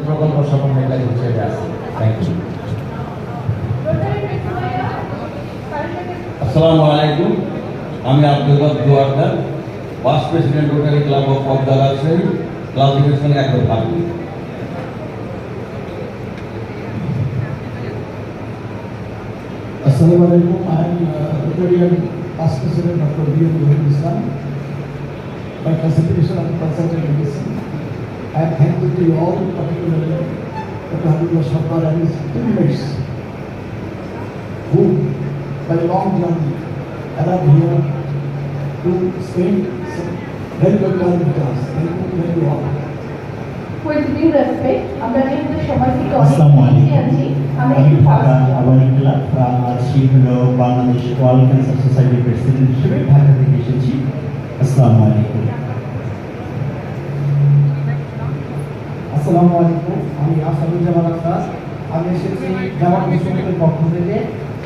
প্রকল্প সমন্বয়কারী হিসেবে আছে। Thank you. আসসালামু আলাইকুম, আমি Abdul Haque Duardar, vice president Rotary club of Padma Rajshahi, ক্লাবের সঙ্গে একজন থাকি। Assalamu alaikum. I am Rotarian Past President Dr. B.M. Wahid Islam. By facilitation of consultant medicine, I am thankful to you all, particularly Dr. Habibullah Shabbir and his teammates, who, by a long journey, arrived here to spend some very good time with us. Thank you all. With due respect, আমরা যেহেতু সময় থেকে আসসালামু অনেক আলাইকুম। আছি, আমরা আমি একটু ঢাকা ফাস্ট আবানিকুল্লাহ আজকে হলো বাংলাদেশ ওয়ার্ল্ড ক্যান্সার সোসাইটির প্রেসিডেন্ট হিসেবে ঢাকা থেকে এসেছি। আসসালামু আলাইকুম। আসসালামু আলাইকুম। আমি আসাদুজ্জামান আক্তার। আমি এসেছি জামাত মুসলিমের পক্ষ থেকে,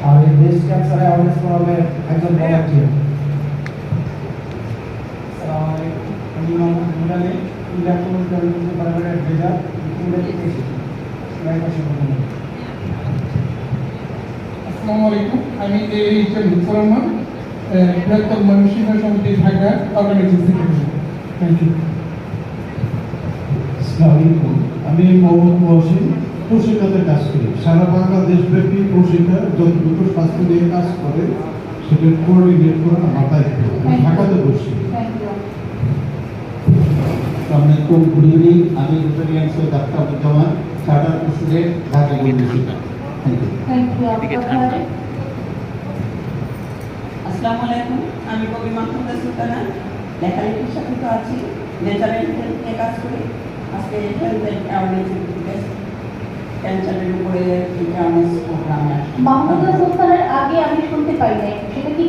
আর এই ব্রেস্ট ক্যান্সার অ্যাওয়ারনেস ফোরামের একজন ভলান্টিয়ার। আসসালামু আলাইকুম। আমি মোহাম্মদ মুরালি, ইন্ডিয়া কমিউনিটি ডিপার্টমেন্টের অ্যাডভাইজার, ইন্ডিয়া থেকে এসেছি। আসসালামু আলাইকুম, আমি এইচএম লুৎফর রহমান, বৃহত্তর ময়মনসিংহ সমিতি Dhaka organising secretary. Thank you. আসসালামু আলাইকুম, আমি মোহাম্মদ মহসিন, প্রশিক্ষকের কাজ করি। সারা বাংলাদেশব্যাপী প্রশিক্ষক যতটুকু স্বাস্থ্য নিয়ে কাজ করে সেটা কোঅর্ডিনেট করা আমার দায়িত্ব। আমি ঢাকাতে বসি। Thank you. আসসালামু আলাইকুম, গুড ইভিনিং। আমি Rotarian Syed Akhtaruzzaman, charter president, Dhaka university. Thank you. Thank you আপনাদের। আসসালামু আলাইকুম, আমি কবি মাহমুদা সুলতানা, লেখালেখির সাথে তো আছি, ন্যাচারাল হেলথ নিয়ে কাজ করি। আজকে হেলথ অ্যাওয়ারনেস ক্যান্সারের উপরে অ্যাওয়ারনেস প্রোগ্রামে আসছি। মাহমুদুল সুলতানের আগে আমি শুনতে পাই নাই, সেটা কি